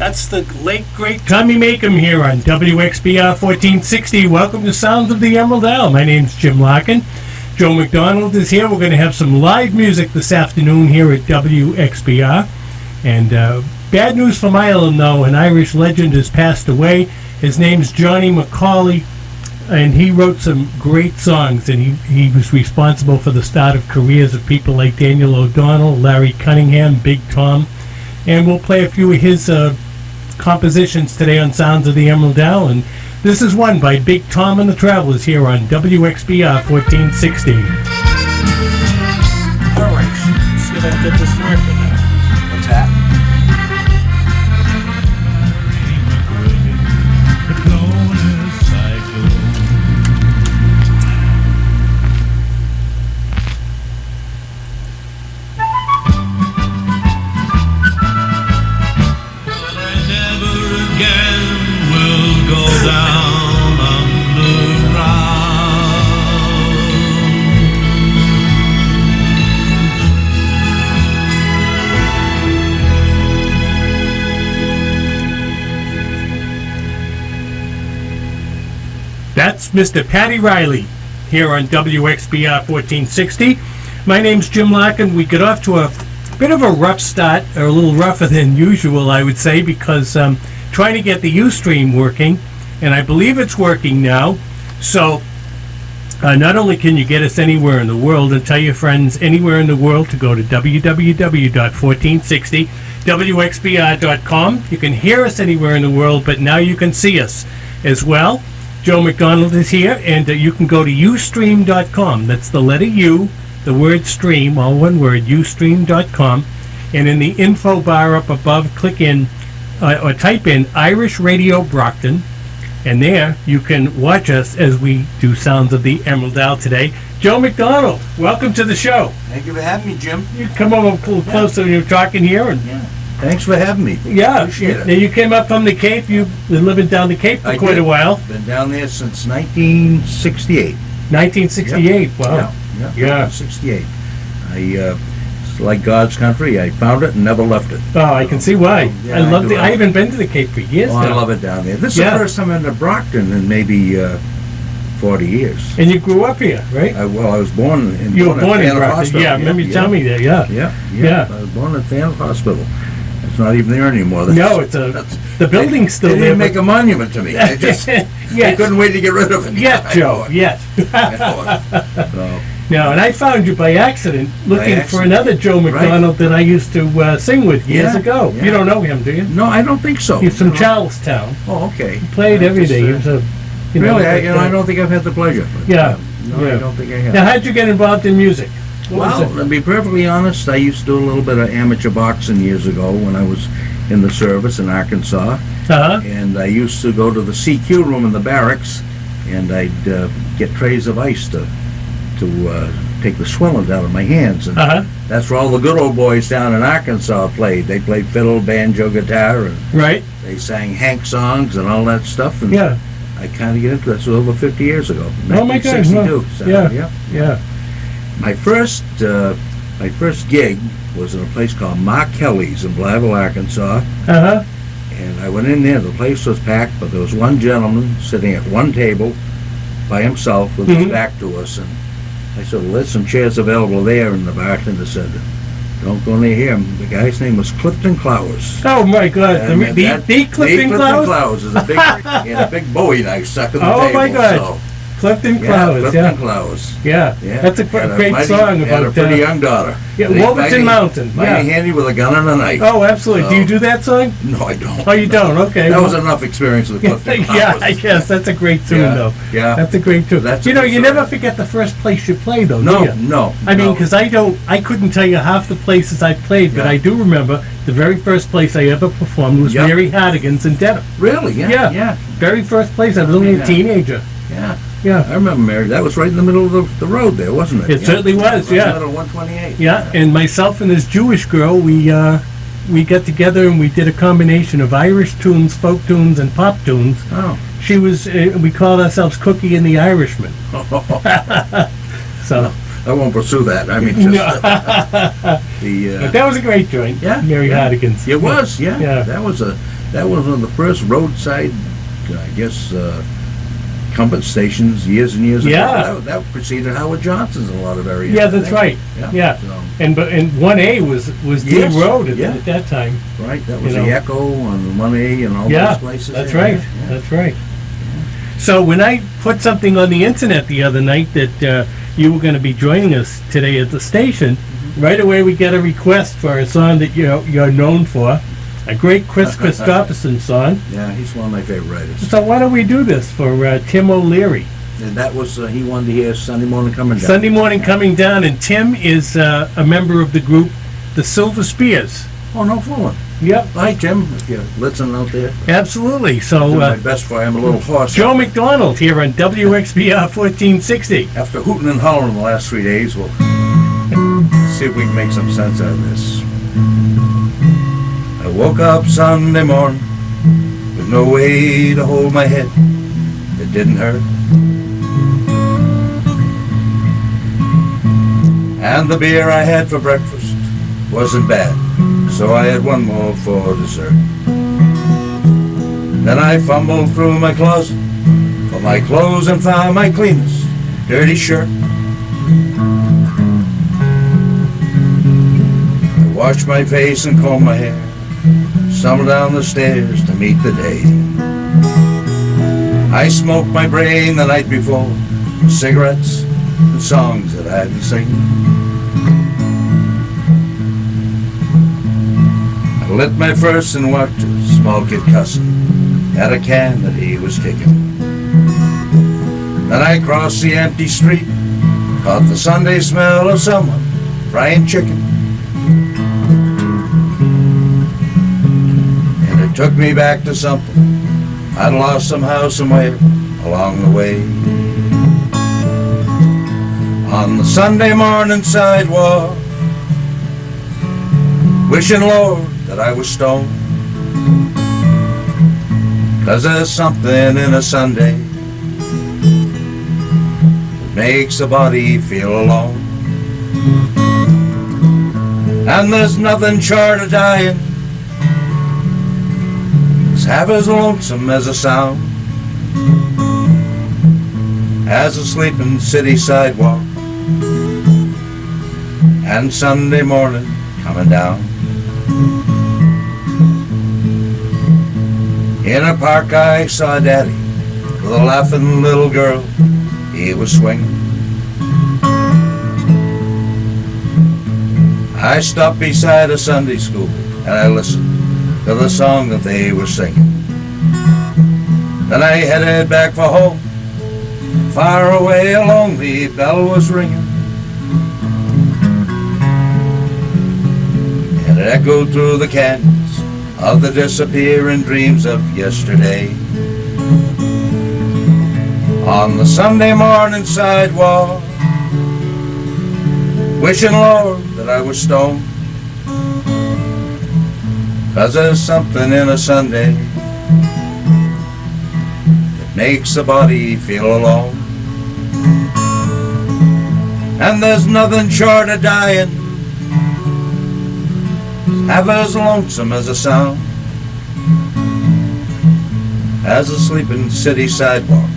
That's the late, great Tommy Makem here on WXBR 1460. Welcome to Sounds of the Emerald Isle. My name's Jim Larkin. Joe MacDonald is here. We're going to have some live music this afternoon here at WXBR. And bad news from Ireland, though. An Irish legend has passed away. His name's Johnny Macaulay, and he wrote some great songs, and he was responsible for the start of careers of people like Daniel O'Donnell, Larry Cunningham, Big Tom. And we'll play a few of his compositions today on Sounds of the Emerald Isle. And this is one by Big Tom and the Travelers here on WXBR 1460. All right, let's see if I can get this working. What's that? That's Mr. Paddy Riley here on WXBR 1460. My name's Jim Larkin. We got off to a bit of a rough start, or a little rougher than usual, I would say, because trying to get the Ustream working, and I believe it's working now. So not only can you get us anywhere in the world, and tell your friends anywhere in the world to go to www.1460wxbr.com. You can hear us anywhere in the world, but now you can see us as well. Joe MacDonald is here, and you can go to ustream.com. That's the letter U, the word stream, all one word, ustream.com. And in the info bar up above, click in or type in Irish Radio Brockton, and there you can watch us as we do Sounds of the Emerald Isle today. Joe MacDonald, welcome to the show. Thank you for having me, Jim. You come over a little closer when you're talking here. And thanks for having me. Yeah, appreciate it. Now you came up from the Cape. You've been living down the Cape for quite a while. Been down there since 1968. 1968. Yep. Wow. Yeah. 1968. It's like God's country. I found it and never left it. Oh, I can see why. Yeah, I loved it. I haven't been to the Cape for years now. I love it down there. This is the first time I've been to Brockton in maybe 40 years. And you grew up here, right? I was born in You were born in Brockton. Brockton. Yeah, remember you telling me that. Yeah. I was born at Thanet Hospital. It's not even there anymore. No, the building's still there. They didn't make a monument to me. They couldn't wait to get rid of it. Yes, Joe. Yes. No, and I found you by accident looking for another Joe MacDonald that I used to sing with years ago. Yeah. You don't know him, do you? No, I don't think so. He's from Charlestown. Oh, okay. He played every day. He was a really. I don't think I've had the pleasure. But, I don't think I have. Now, how'd you get involved in music? Well, to be perfectly honest, I used to do a little bit of amateur boxing years ago when I was in the service in Arkansas. And I used to go to the CQ room in the barracks, and I'd get trays of ice to take the swelling down in my hands. And that's where all the good old boys down in Arkansas played. They played fiddle, banjo, guitar, and they sang Hank songs and all that stuff. And I kind of get into that. So over 50 years ago. Oh my God! 1962. Yeah. My first gig was in a place called Ma Kelly's in Blytheville, Arkansas. And I went in there. The place was packed, but there was one gentleman sitting at one table by himself with his back to us. And I said, well, there's some chairs available there. And the bartender said, don't go near him. The guy's name was Clifton Clowes. Oh my God! The Clifton Clowes is a big, he had a big Bowie knife stuck in the table. Oh my God! So. Clifton Clowes, Clowes. Yeah. That's a great song about a pretty young daughter. Yeah, Wolverton Mountain. Mighty handy with a gun and a knife. Oh, absolutely. So. Do you do that song? No, I don't. Oh, you don't? Okay. That was enough experience with Clifton Clowes. Yeah, I guess. That's a great tune, though. Yeah. That's a great tune. You never forget the first place you play, though, do you? No. I mean, because I couldn't tell you half the places I played, but I do remember the very first place I ever performed was Mary Hardigan's in Dedham. Really? Yeah. Very first place. I was only a teenager. Yeah, I remember Mary. That was right in the middle of the road there, wasn't it? It certainly was, right in the middle of 128. Yeah, and myself and this Jewish girl, we got together and we did a combination of Irish tunes, folk tunes, and pop tunes. Oh. We called ourselves Cookie and the Irishman. So I won't pursue that. I mean, just but that was a great joint. Yeah, Mary Hardigan's. It was, yeah. Yeah. That was one of the first roadside, I guess, comfort stations years and years Yeah. ago. That preceded Howard Johnson's in a lot of areas. Yeah, that's right. Yeah. So, And 1A was Yes, the road yeah. at that time. right. That was You know. the Echo on 1A and all Yeah, those places. that's there. right. Yeah. That's right. So when I put something on the internet the other night that you were going to be joining us today at the station, right away we get a request for a song that you're known for, a great Chris Christopherson song. Yeah, he's one of my favorite writers. So why don't we do this for Tim O'Leary? And that was, he wanted to hear Sunday Morning Coming Down. Sunday Morning Coming Down, and Tim is a member of the group The Silver Spears. Oh, no fooling. Yep, Hi, Jim, if you're listening out there. absolutely. Do So my best for you. I'm a little hoarse. Joe MacDonald here on WXBR 1460. After hooting and hollering the last 3 days, we'll see if we can make some sense out of this. I woke up Sunday morning with no way to hold my head. It didn't hurt. And the beer I had for breakfast wasn't bad, so I had one more for dessert. Then I fumbled through my closet for my clothes and found my cleanest dirty shirt. I washed my face and combed my hair, stumbled down the stairs to meet the day. I smoked my brain the night before, cigarettes and songs that I'd been singing. I lit my first and watched a small kid cussing at a can that he was kicking. Then I crossed the empty street, caught the Sunday smell of someone frying chicken. And it took me back to something I'd lost somehow, somewhere along the way. On the Sunday morning sidewalk, wishing, Lord, that I was stoned. 'Cause there's something in a Sunday that makes a body feel alone. And there's nothing short of dying that's half as lonesome as a sound as a sleeping city sidewalk and Sunday morning coming down. In a park I saw Daddy with a laughing little girl he was swinging. I stopped beside a Sunday school and I listened to the song that they were singing. Then I headed back for home. Far away a lonely bell was ringing, and it echoed through the canyons of the disappearing dreams of yesterday. On the Sunday morning sidewalk, wishing, Lord, that I was stoned. 'Cause there's something in a Sunday that makes a body feel alone. And there's nothing short of dying half as lonesome as a sound as a sleeping city sidewalk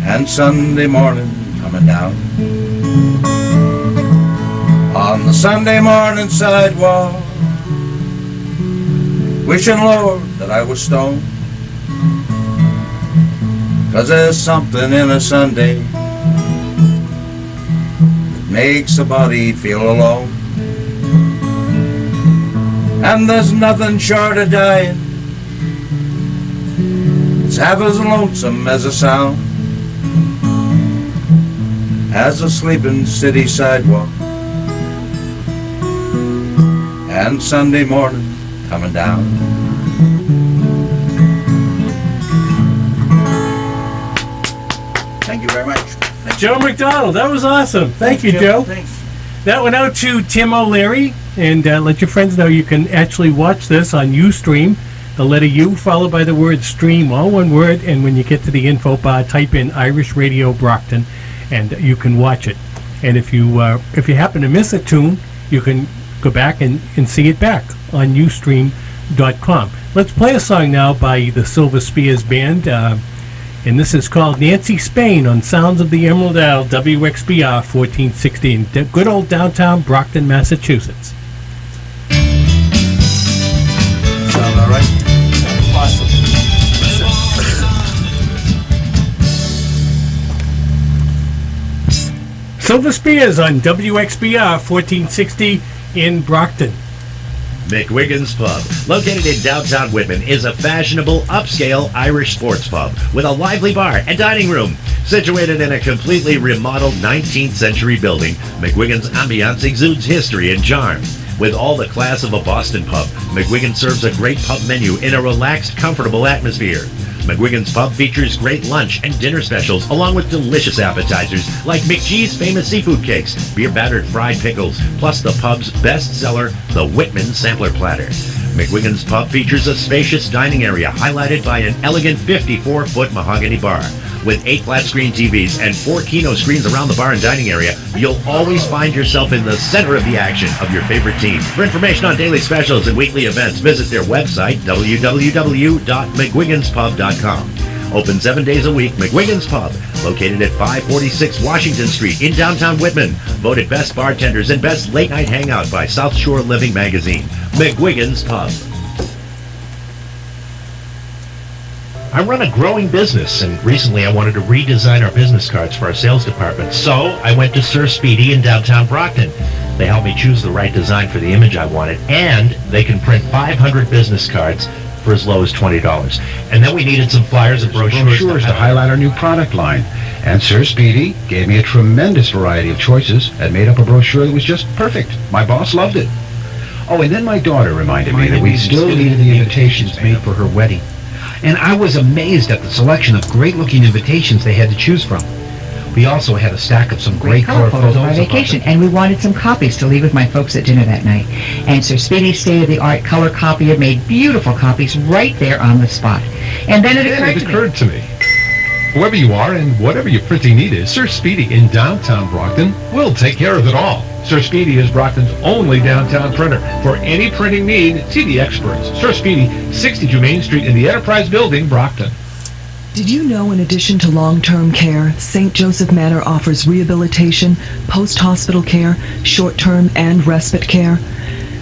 and Sunday morning coming down. On the Sunday morning sidewalk, wishing, Lord, that I was stoned. 'Cause there's something in a Sunday that makes a body feel alone. And there's nothing short of dying that's half as lonesome as a sound as a sleeping city sidewalk and Sunday morning coming down. Thank you very much. Joe MacDonald, that was awesome. Thank you, Jim. Joe. Thanks. That went out to Tim O'Leary, and let your friends know you can actually watch this on Ustream. The letter U followed by the word stream, all one word, and when you get to the info bar, type in Irish Radio Brockton, and you can watch it. And if you happen to miss a tune, you can go back and see it back on Ustream.com. Let's play a song now by the Silver Spears Band, and this is called Nancy Spain on Sounds of the Emerald Isle, WXBR 1460 in good old downtown Brockton, Massachusetts. Sound all right? Awesome. Silver Spears on WXBR 1460 in Brockton. McWigan's Pub, located in downtown Whitman, is a fashionable, upscale Irish sports pub with a lively bar and dining room. Situated in a completely remodeled 19th century building, McWigan's ambiance exudes history and charm. With all the class of a Boston pub, McWigan serves a great pub menu in a relaxed, comfortable atmosphere. McWigan's Pub features great lunch and dinner specials along with delicious appetizers like McGee's famous seafood cakes, beer-battered fried pickles, plus the pub's best seller, the Whitman Sampler Platter. McWigan's Pub features a spacious dining area highlighted by an elegant 54-foot mahogany bar. With 8 flat-screen TVs and 4 Kino screens around the bar and dining area, you'll always find yourself in the center of the action of your favorite team. For information on daily specials and weekly events, visit their website, www.mcwiganspub.com. Open 7 days a week, McWigan's Pub, located at 546 Washington Street in downtown Whitman. Voted Best Bartenders and Best Late Night Hangout by South Shore Living Magazine. McWigan's Pub. I run a growing business, and recently I wanted to redesign our business cards for our sales department. So I went to Sir Speedy in downtown Brockton. They helped me choose the right design for the image I wanted, and they can print 500 business cards for as low as $20. And then we needed some flyers and brochures to highlight our new product line. And Sir Speedy gave me a tremendous variety of choices and made up a brochure that was just perfect. My boss loved it. Oh, and then my daughter reminded me that we still needed the invitations made for her wedding. And I was amazed at the selection of great-looking invitations they had to choose from. We also had a stack of some great color photos of our vacation, and we wanted some copies to leave with my folks at dinner that night. And Sir Speedy's state-of-the-art color copier made beautiful copies right there on the spot. And then it occurred to me. Whoever you are and whatever your printing need is, Sir Speedy in downtown Brockton will take care of it all. Sir Speedy is Brockton's only downtown printer. For any printing need, see the experts. Sir Speedy, 62 Main Street in the Enterprise Building, Brockton. Did you know in addition to long-term care, St. Joseph Manor offers rehabilitation, post-hospital care, short-term and respite care?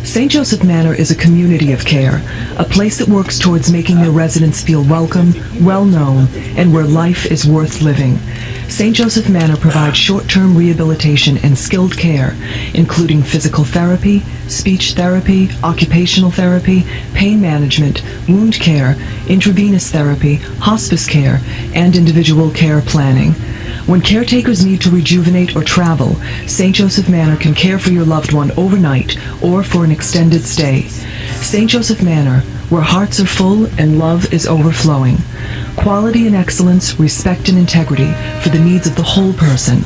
St. Joseph Manor is a community of care, a place that works towards making their residents feel welcome, well-known, and where life is worth living. St. Joseph Manor provides short-term rehabilitation and skilled care, including physical therapy, speech therapy, occupational therapy, pain management, wound care, intravenous therapy, hospice care, and individual care planning. When caretakers need to rejuvenate or travel, St. Joseph Manor can care for your loved one overnight or for an extended stay. St. Joseph Manor, where hearts are full and love is overflowing. Quality and excellence, respect and integrity for the needs of the whole person,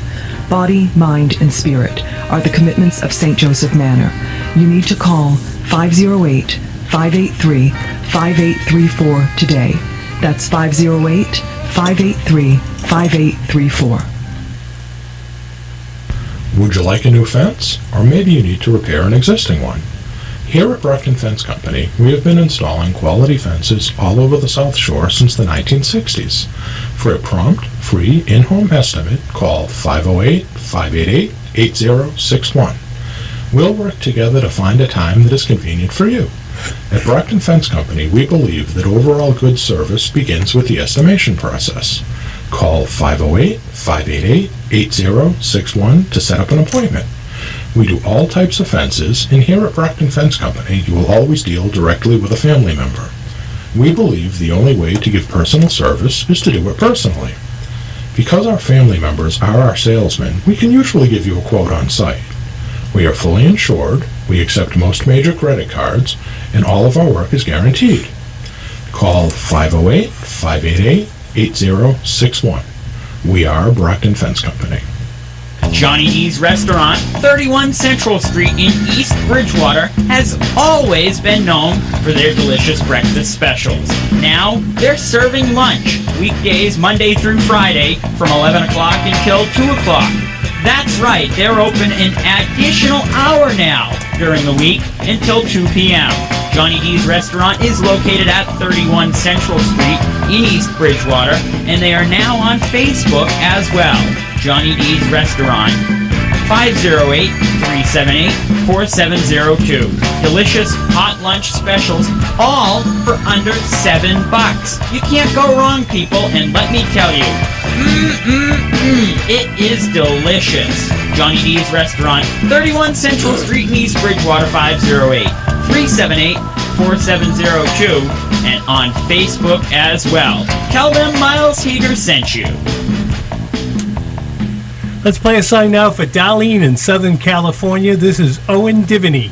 body, mind, and spirit are the commitments of St. Joseph Manor. You need to call 508-583-5834 today. That's 508-583-5834. Would you like a new fence? Or maybe you need to repair an existing one? Here at Brockton Fence Company, we have been installing quality fences all over the South Shore since the 1960s. For a prompt, free, in-home estimate, call 508-588-8061. We'll work together to find a time that is convenient for you. At Brockton Fence Company, we believe that overall good service begins with the estimation process. Call 508-588-8061 to set up an appointment. We do all types of fences, and here at Brockton Fence Company, you will always deal directly with a family member. We believe the only way to give personal service is to do it personally. Because our family members are our salesmen, we can usually give you a quote on site. We are fully insured, we accept most major credit cards, and all of our work is guaranteed. Call 508-588-8061. We are Brockton Fence Company. Johnny D's Restaurant, 31 Central Street in East Bridgewater, has always been known for their delicious breakfast specials. Now, they're serving lunch, weekdays Monday through Friday from 11 o'clock until 2 o'clock. That's right, they're open an additional hour now during the week until 2 p.m. Johnny D's Restaurant is located at 31 Central Street in East Bridgewater, and they are now on Facebook as well. Johnny D's Restaurant, 508-378-4702. Delicious hot lunch specials, all for under $7. You can't go wrong, people, and let me tell you, it is delicious. Johnny D's Restaurant, 31 Central Street in East Bridgewater, 508-378-4702, and on Facebook as well. Tell them Miles Heater sent you. Let's play a song now for Darlene in Southern California. This is Owen Divney.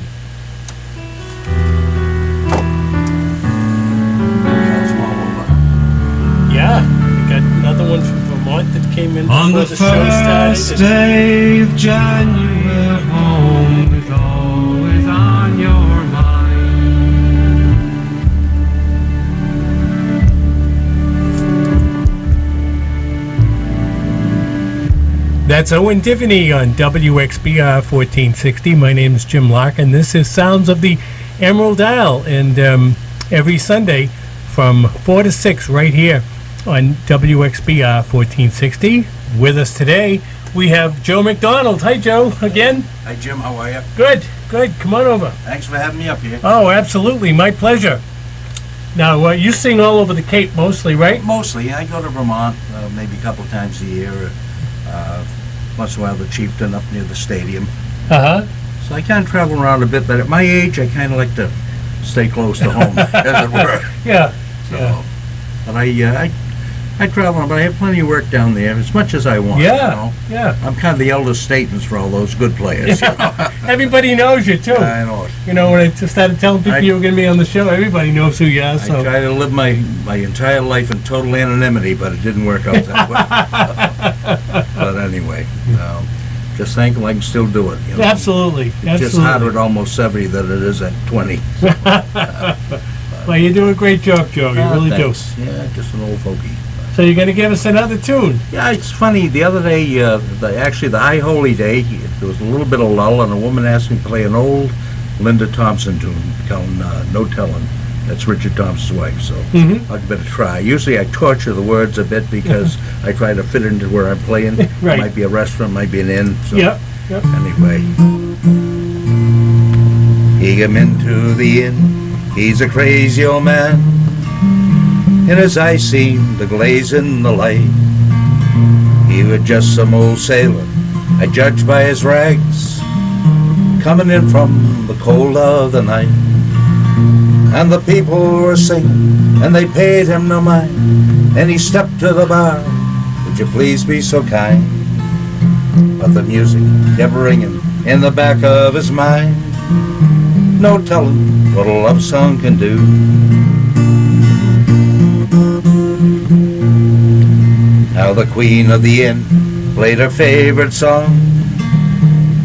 Yeah, we got another one from Vermont that came in on before the the show started. first day of January, home is always on your mind. That's Owen Divney on WXBR 1460. My name is Jim Larkin. This is Sounds of the Emerald Isle, and every Sunday from 4 to 6 right here on WXBR 1460. With us today, we have Joe MacDonald. Hi, Joe, again. Hi, Jim. How are you? Good, good. Come on over. Thanks for having me up here. Oh, absolutely. My pleasure. Now, you sing all over the Cape mostly, right? Mostly. I go to Vermont maybe a couple times a year. Once in a while, the Chieftain up near the stadium. Uh-huh. So I kind of travel around a bit, but at my age, I kind of like to stay close to home, as it were. Yeah. So, yeah. But I travel, but I have plenty of work down there, as much as I want. Yeah, you know? yeah. I'm kind of the eldest statesman for all those good players. You know? Everybody knows you, too. I know it. You know, when I just started telling people you were going to be on the show, everybody knows who you are. So. I try to live my entire life in total anonymity, but it didn't work out that way. But anyway, just thankful I can still do it. You know? Absolutely. It's just harder at almost 70 than it is at 20. So, well, you do a great job, Joe. You really thanks. do. Yeah, just an old fogey. So you're going to give us another tune? Yeah, it's funny. The other day, actually the High Holy Day, there was a little bit of lull, and a woman asked me to play an old Linda Thompson tune called No Tellin'. That's Richard Thompson's wife, so I'll give it a try. Usually I torture the words a bit because I try to fit into where I'm playing. Right. It might be a restaurant, might be an inn. So Yep. Anyway. He came into the inn. He's a crazy old man. In his eyes seemed to glaze in the light. He was just some old sailor, I judged by his rags, coming in from the cold of the night. And the people were singing, and they paid him no mind. And he stepped to the bar, would you please be so kind? But the music kept ringing in the back of his mind. No telling what a love song can do. Now the queen of the inn played her favorite song,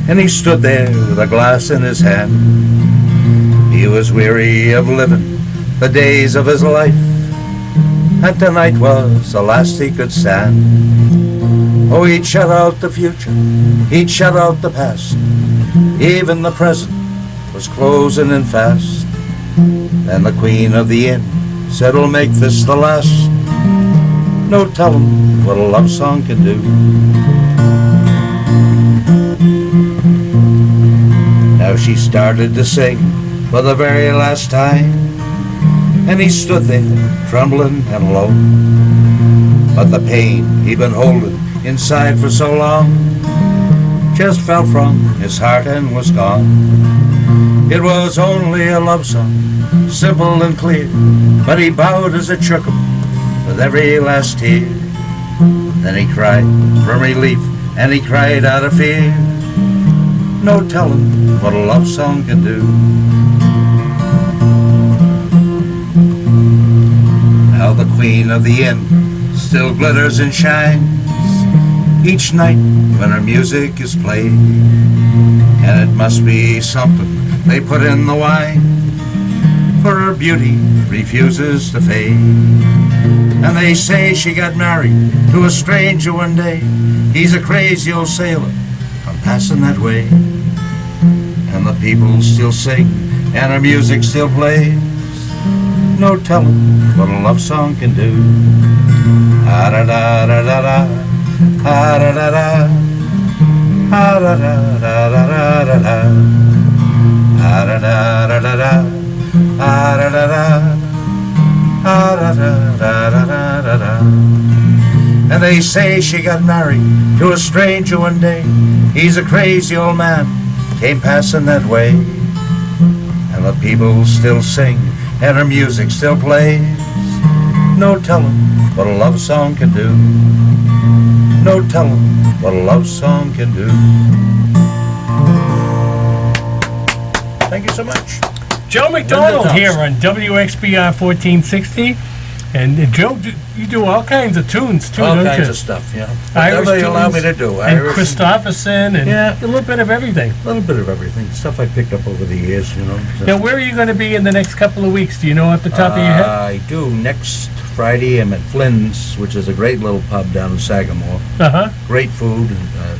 and he stood there with a glass in his hand. He was weary of living the days of his life, and tonight was the last he could stand. Oh, he'd shut out the future, he'd shut out the past, even the present was closing in fast. And the queen of the inn said, we'll make this the last. No telling what a love song can do. Now she started to sing for the very last time, and he stood there trembling and alone. But the pain he'd been holding inside for so long just fell from his heart and was gone. It was only a love song, simple and clear, but he bowed as it shook him with every last tear. Then he cried from relief, and he cried out of fear. No telling what a love song can do. Now the queen of the inn still glitters and shines, each night when her music is played. And it must be something they put in the wine, for her beauty refuses to fade. And they say she got married to a stranger one day. He's a crazy old sailor, I'm passing that way. And the people still sing, and her music still plays. No telling what a love song can do. Ah-da-da-da-da-da, ah-da-da-da, ah-da-da-da-da-da-da, ah-da-da-da-da-da, ah-da-da-da, ah-da-da-da-da-da-da. And they say she got married to a stranger one day. He's a crazy old man, came passing that way. And the people still sing, and her music still plays. No telling what a love song can do. No telling what a love song can do. Thank you so much. Joe MacDonald here on WXBR 1460. And Joe, you do all kinds of tunes too, All don't kinds you? of stuff, yeah. Irish Whatever you allow me tunes to do. And Irish, Christopherson and Yeah. a little bit of everything. a little bit of everything. Stuff I picked up over the years, you know. Now, where are you going to be in the next couple of weeks? Do you know off the top of your head? I do. Next Friday, I'm at Flynn's, which is a great little pub down in Sagamore. Uh-huh. Great food,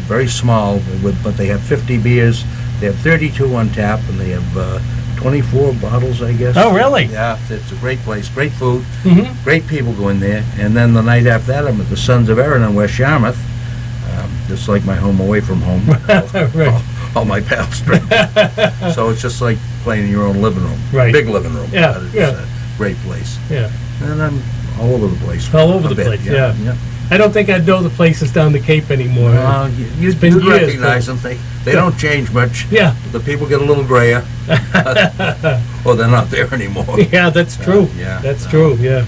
very small, but they have 50 beers. They have 32 on tap, and they have 24 bottles, I guess. Oh, really? Yeah, it's a great place. Great food. Mm-hmm. Great people go in there. And then the night after that, I'm at the Sons of Erin in West Yarmouth. Just like my home away from home. Right. All my pals drink. So it's just like playing in your own living room. Right. Big living room. Yeah, But it's yeah. a great place. Yeah. And I'm all over the place. All over A the bit, place, yeah. yeah. I don't think I'd know the places down the Cape anymore. You'd been years, recognize them. They don't change much. Yeah. The people get a little grayer. Or they're not there anymore. Yeah, that's true. yeah. That's true, yeah.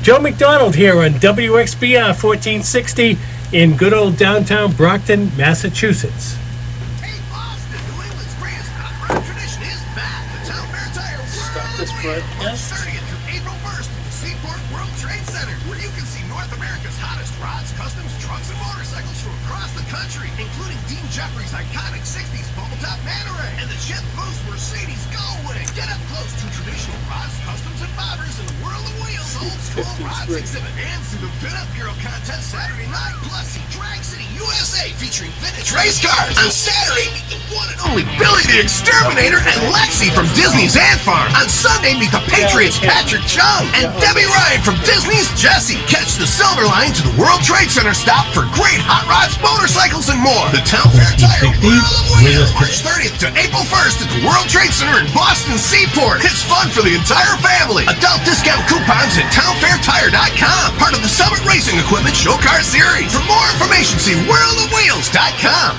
Joe MacDonald here on WXBR 1460 in good old downtown Brockton, Massachusetts. Hey Boston, New England's greatest hot rod tradition is back. The Town Fair Tire World Wheel, March 30th through April 1st at the Seaport World Trade Center, where you can see North America's hottest rods, customs, trucks, and motorcycles from across the country, including Dean Jeffrey's iconic 60s bubble-top Manta Ray and the Jet Boost Mercedes Gullwing. Get up close to traditional rods, customs, and bobbers in the World of Wheels Old School Rods exhibit, and see the Pin-Up Girl contest Saturday night. Plus, see Drag City USA featuring vintage race cars. On Saturday, meet the one and only Billy the Exterminator and Lexi from Disney's Ant Farm. On Sunday, meet the Patriots Patrick Chung and Debbie Ryan from Disney's Jessie. Catch the Silver Line to the World Trade Center stop for great hot rods, motorcycles, and more. The Town Fair Tire World of Wheels, March 30th to April 1st at the World Trade Center in Boston Seaport. It's fun for the entire family. Adult discount coupons at townfairtire.com. Part of the Summit Racing Equipment Show Car Series. For more information, see worldofwheels.com.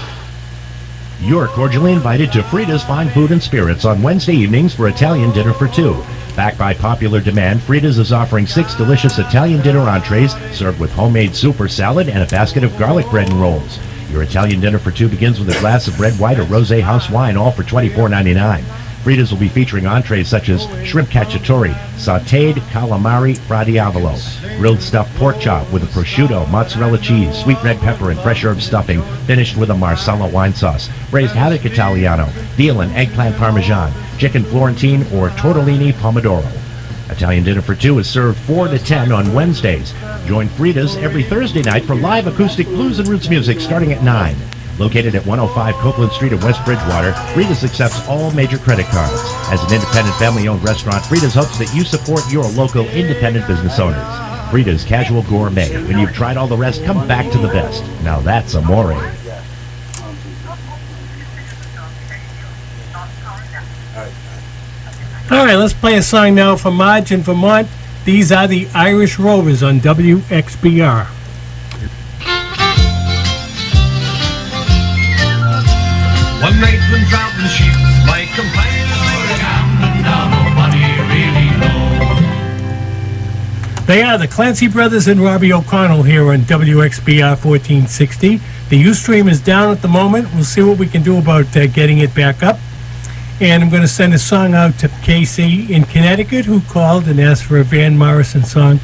You're cordially invited to Frida's Fine Food and Spirits on Wednesday evenings for Italian dinner for two. Backed by popular demand, Frida's is offering 6 delicious Italian dinner entrees served with homemade soup or salad and a basket of garlic bread and rolls. Your Italian dinner for two begins with a glass of red, white, or rosé house wine, all for $24.99. Frida's will be featuring entrees such as shrimp cacciatore, sautéed calamari fra diavolo, grilled stuffed pork chop with a prosciutto, mozzarella cheese, sweet red pepper, and fresh herb stuffing, finished with a marsala wine sauce, braised haddock italiano, veal and eggplant parmesan, chicken florentine, or tortellini pomodoro. Italian dinner for two is served 4 to 10 on Wednesdays. Join Frida's every Thursday night for live acoustic blues and roots music starting at 9. Located at 105 Copeland Street in West Bridgewater, Frida's accepts all major credit cards. As an independent family-owned restaurant, Frida's hopes that you support your local independent business owners. Frida's Casual Gourmet. When you've tried all the rest, come back to the best. Now that's amore. All right, let's play a song now from Marge in Vermont. These are the Irish Rovers on WXBR. One night when traveling sheep, my companion were gambling down no money really low. They are the Clancy Brothers and Robbie O'Connell here on WXBR 1460. The Ustream is down at the moment. We'll see what we can do about getting it back up. And I'm going to send a song out to Casey in Connecticut, who called and asked for a Van Morrison song.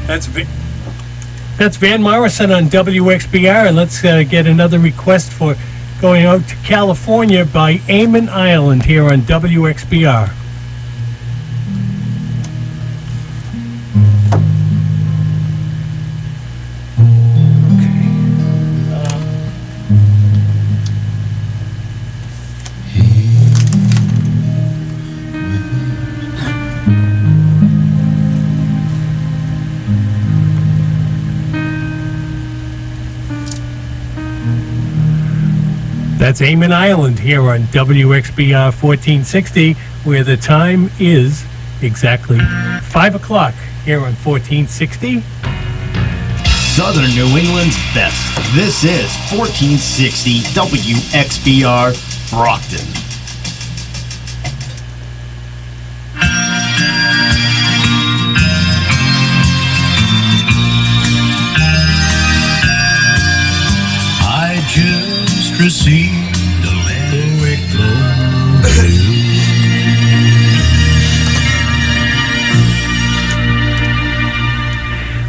That's Van Morrison on WXBR, and let's get another request for going out to California by Eamon Ireland here on WXBR. That's Eamon Ireland here on WXBR 1460, where the time is exactly 5 o'clock here on 1460. Southern New England's best. This is 1460 WXBR Brockton. I just received a letter Wicklow.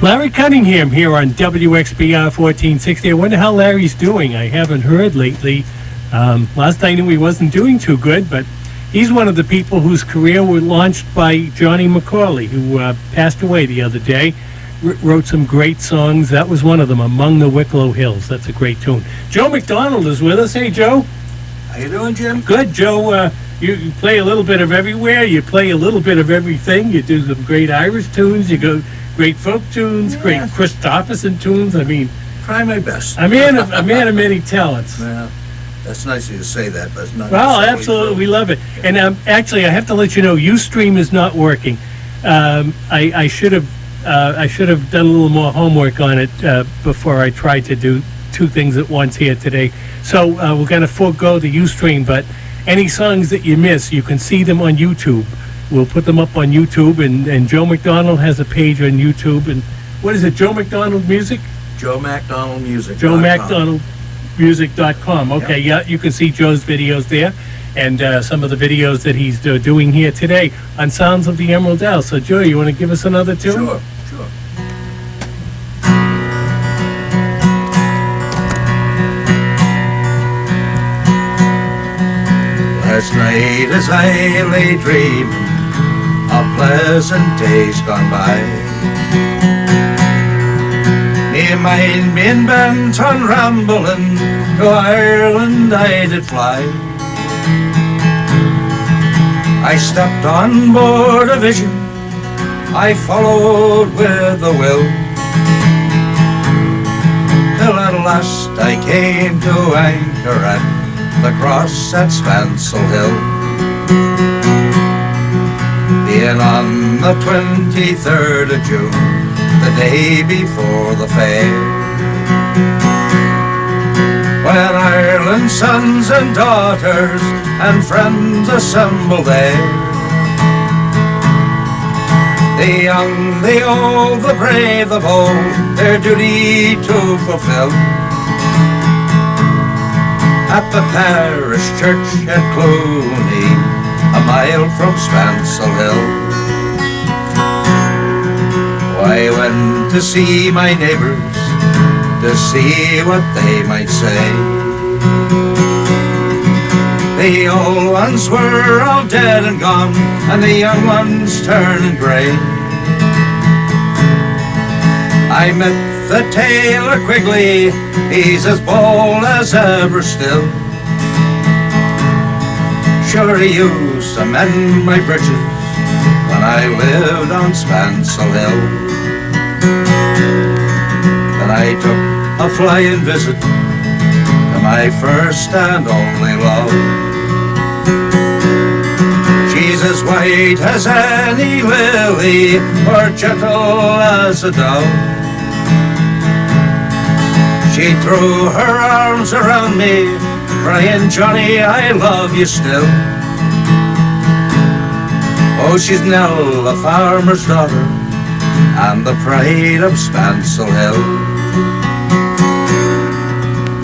Larry Cunningham here on WXBR 1460. I wonder how Larry's doing. I haven't heard lately. Last I knew he wasn't doing too good, but he's one of the people whose career was launched by Johnny McCauley, who passed away the other day. Wrote some great songs. That was one of them, Among the Wicklow Hills. That's a great tune. Joe MacDonald is with us. Hey, Joe. How you doing, Jim? Good, Joe. You play a little bit of everywhere. You play a little bit of everything. You do some great Irish tunes. You go great folk tunes, great Christopherson tunes. I mean, try my best. A man of many talents. Yeah, that's nice of you to say that, but it's not. Well, absolutely, we love it. And actually, I have to let you know, Ustream is not working. I should have done a little more homework on it before I tried to do two things at once here today. So we're going to forego the Ustream, but any songs that you miss, you can see them on YouTube. We'll put them up on YouTube, and Joe MacDonald has a page on YouTube. And what is it, Joe MacDonald Music? Joe MacDonald Music. Joe MacDonald Music.com. Okay, yeah, you can see Joe's videos there, and some of the videos that he's doing here today on Sounds of the Emerald Isle. So, Joe, you want to give us another tune? Sure. Last night as I lay dreaming of pleasant days gone by, me mind being bent on rambling, to Ireland I did fly. I stepped on board a vision, I followed with a will, till at last I came to anchor at the cross at Spancel Hill. Being on the 23rd of June, the day before the fair, when Ireland's sons and daughters and friends assemble there, the young, the old, the brave, the bold, their duty to fulfill. At the parish church at Clooney, a mile from Spancel Hill, I went to see my neighbours, to see what they might say. The old ones were all dead and gone, and the young ones turning grey. I met the tailor Quigley, he's as bold as ever still. Sure he used to mend my britches when I lived on Spancel Hill. Then I took a flying visit to my first and only love. She's as white as any lily, or gentle as a dove. She threw her arms around me, crying, Johnny, I love you still. Oh, she's Nell, a farmer's daughter, and the pride of Spancel Hill.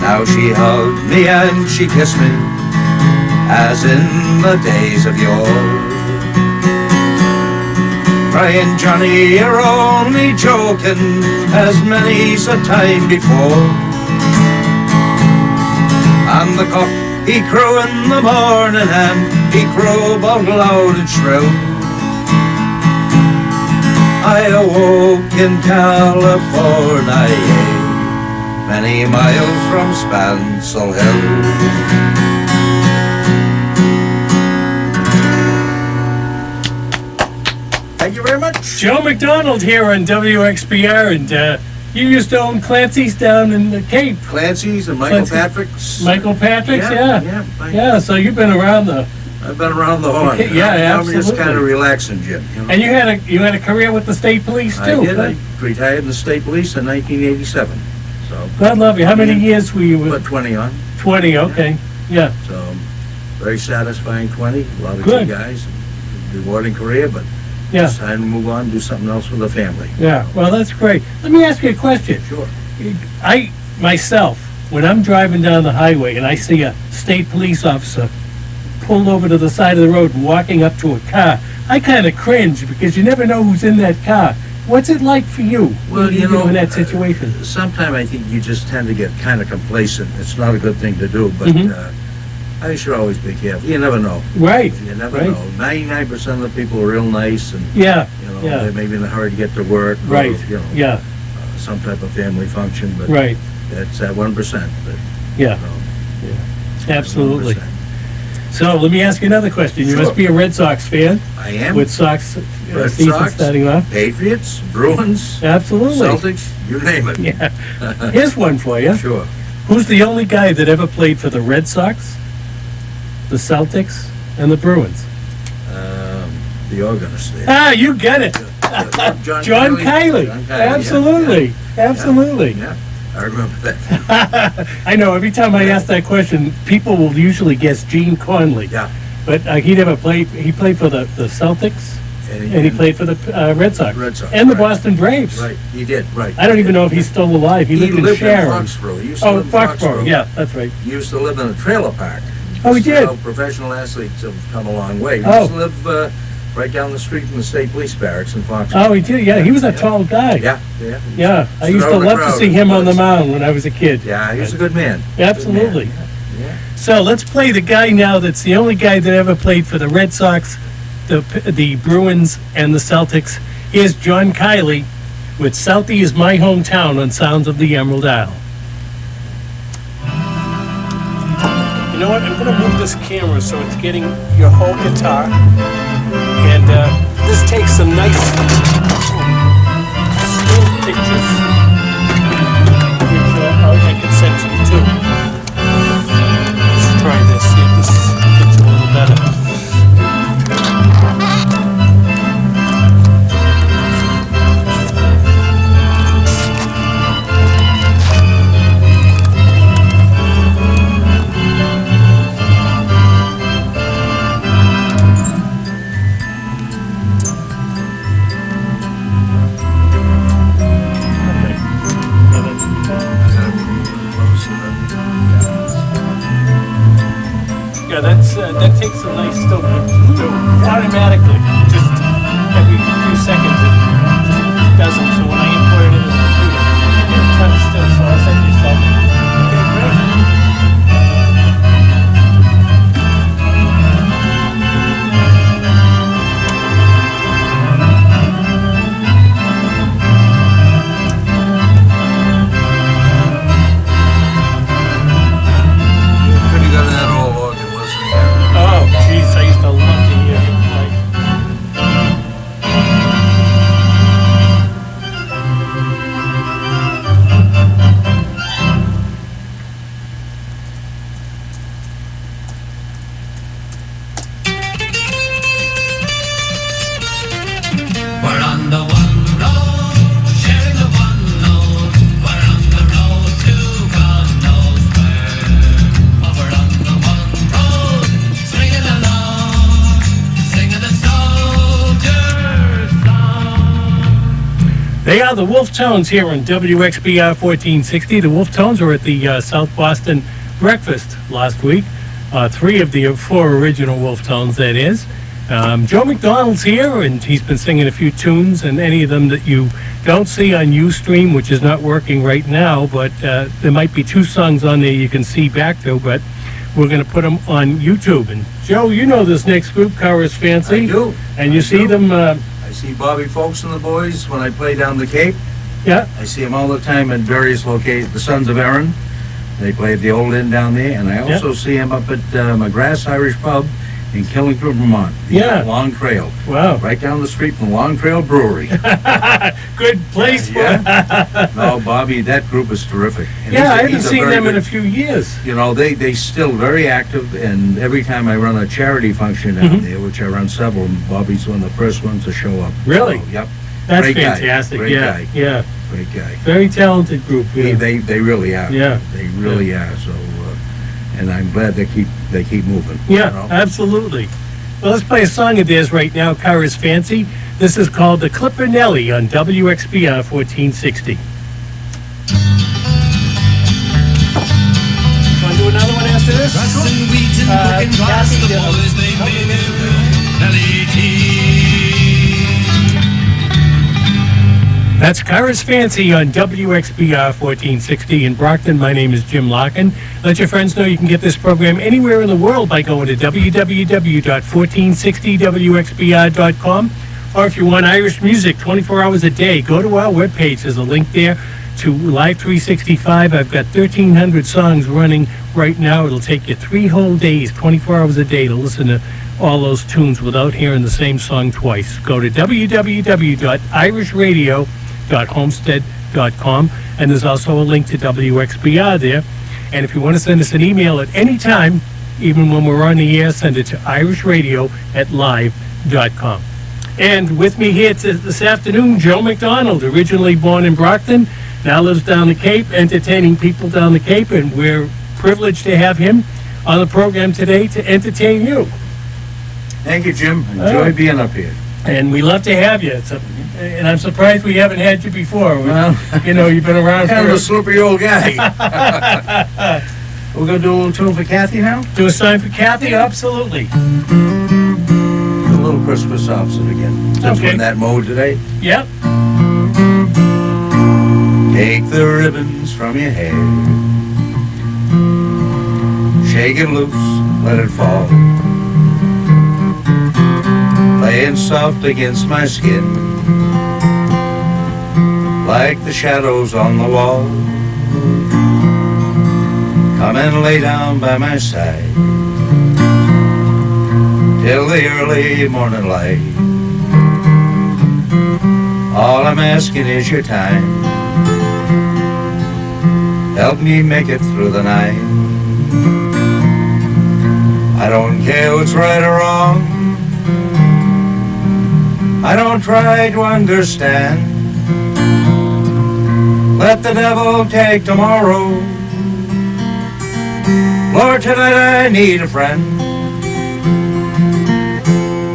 Now she hugged me and she kissed me, as in the days of yore. crying, Johnny, you're only joking, as many's a time before. And the cock, he crew in the morning, and he crew both loud and shrill. I awoke in California, many miles from Spancel Hill. Thank you very much. Joe MacDonald here on WXBR, and you used to own Clancy's down in the Cape. Clancy's and Michael Patrick's. Michael Patrick's, yeah. Yeah, So you've been around the. I've been around the horn. Yeah, I'm just absolutely. kind of relaxing, Jim. You know? And you had a career with the state police too. I did. Right? I retired in the state police in 1987. So. God love you. How many years were you with? About 20 on. 20. Okay. Yeah. So very satisfying 20. A lot of Good. good guys. Rewarding career, but Yeah. it's time to move on, do something else with the family. Yeah. Well, that's great. Let me ask you a question. Sure. I myself, when I'm driving down the highway and I see a state police officer pulled over to the side of the road and walking up to a car, I kind of cringe because you never know who's in that car. What's it like for you? Well, you do know, in that situation? Sometimes I think you just tend to get kind of complacent. It's not a good thing to do, but I should always be careful. You never know. Right. You never Right. know. 99% of the people are real nice, and Yeah. you know Yeah. they may be in a hurry to get to work, or, Right. you know, Yeah. some type of family function. But Right. that's that 1%. But, Yeah. you know, Absolutely. 1%. So let me ask you another question. You Sure. must be a Red Sox fan. I am. With Sox Red season Sox, starting off. Patriots, Bruins, Absolutely. Celtics, you name it. Yeah. Here's one for you. Sure. Who's the only guy that ever played for the Red Sox, the Celtics, and the Bruins? The organist there. Ah, you get it. John John Kiley. Kiley. John Kiley, Absolutely. Absolutely. Yeah, I remember that. I know. Every time I ask that question, people will usually guess Gene Conley. Yeah. But he never played. He played for the Celtics, and he played for the Red Sox. Red Sox, and the right. Boston Braves. Right, he did, right. I don't even know if he's still alive. He lived in Sharon. Foxborough. He used to Oh, live in Foxborough. Yeah, that's right. He used to live in a trailer park. Oh, he So did. professional athletes have come a long way. He Oh. used to live right down the street from the state police barracks in Foxborough. Oh, he did. Yeah, he was a tall guy. Yeah. Yeah, I Stood used to out in the love to crowd. see him on the mound when I was a kid. Yeah, he was a good man. Absolutely. Good man. Yeah. So let's play the guy now that's the only guy that ever played for the Red Sox, the Bruins, and the Celtics. Here's John Kiley with Southie is My Hometown on Sounds of the Emerald Isle. You know what? I'm going to move this camera so it's getting your whole guitar. And this takes some nice still pictures, which I can send to you too. Let's try this, see if this gets a little better. Yeah, that takes a nice still picture automatically. Just every few seconds it does it. So when I import it into the computer, I get a ton of still. So I'll send you some. Okay, great. Pretty good at that old organ, wasn't he? Oh, jeez, I used to love to hear him play. We're on the one road, sharing the one load. We're on the road to God knows where. Oh, we're on the one road, swinging along, singing the soldier's song. They are the Wolf Tones here on WXBR 1460. The Wolf Tones were at the South Boston Breakfast last week. 3 of the 4 original Wolf Tones, that is. Joe McDonald's here, and he's been singing a few tunes, and any of them that you don't see on Ustream, which is not working right now, but there might be 2 songs on there you can see back to, but we're going to put them on YouTube. And Joe, you know this next group, Cara's Fancy. I do. And you see them... I see Bobby Folks and the boys when I play down the Cape. Yeah. I see them all the time at various locations. The Sons of Erin, they play at the Old Inn down there, and I also see them up at McGrath's Irish Pub in Killington, Vermont. The Long Trail. Wow. Right down the street from Long Trail Brewery. Good place for it. No, Bobby, that group is terrific. And I haven't seen them in a few years. You know, they still very active, and every time I run a charity function down there, which I run several, Bobby's one of the first ones to show up. Really? So, yep. That's Great fantastic. Guy. Great guy. Yeah. Great guy. Very talented group. Yeah. They really are. Yeah. They really are. So, and I'm glad they keep moving. Yeah, you know? Absolutely. Well, let's play a song of theirs right now, Cara's Fancy. This is called The Clipper Nelly on WXBR 1460. Want to do another one after this? Crossing weeds and cooking grass, the boys they made their Nelly That's Cara's Fancy on WXBR 1460 in Brockton. My name is Jim Larkin. Let your friends know you can get this program anywhere in the world by going to www.1460wxbr.com. Or if you want Irish music 24 hours a day, go to our webpage. There's a link there to Live 365. I've got 1,300 songs running right now. It'll take you 3 whole days, 24 hours a day to listen to all those tunes without hearing the same song twice. Go to www.irishradio.homestead.com, and there's also a link to WXBR there. And if you want to send us an email at any time, even when we're on the air, send it to irishradio@live.com. And with me here this afternoon, Joe McDonald, originally born in Brockton, now lives down the Cape, entertaining people down the Cape, and we're privileged to have him on the program today to entertain you. Thank you, Jim. Enjoy being up here. And we love to have you. And I'm surprised we haven't had you before. Well, you know, you've been around kind of a slippery old guy. We're going to do a little tune for Kathy now? Do a song for Kathy? Absolutely. A little Christmas opposite again. Since we're in that mode today. Yep. Take the ribbons from your hair. Shake it loose, let it fall. Playing soft against my skin, like the shadows on the wall. Come and lay down by my side till the early morning light. All I'm asking is your time. Help me make it through the night. I don't care what's right or wrong. I don't try to understand. Let the devil take tomorrow. Lord, tonight I need a friend.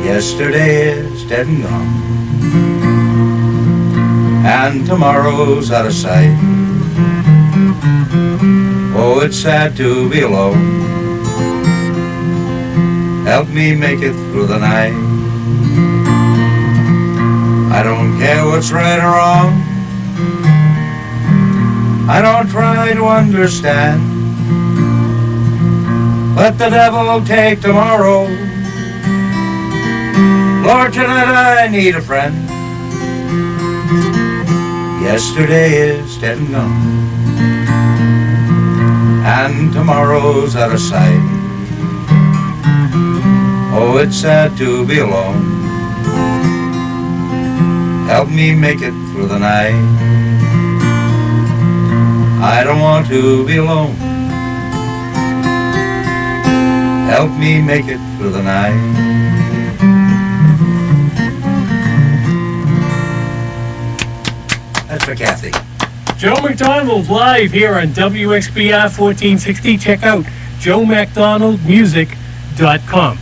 Yesterday is dead and gone, and tomorrow's out of sight. Oh, it's sad to be alone. Help me make it through the night. I don't care what's right or wrong. I don't try to understand. Let the devil take tomorrow. Lord, tonight I need a friend. Yesterday is dead and gone, and tomorrow's out of sight. Oh, it's sad to be alone. Help me make it through the night. I don't want to be alone. Help me make it through the night. That's for Kathy. Joe McDonald live here on WXBR 1460. Check out joemacdonaldmusic.com.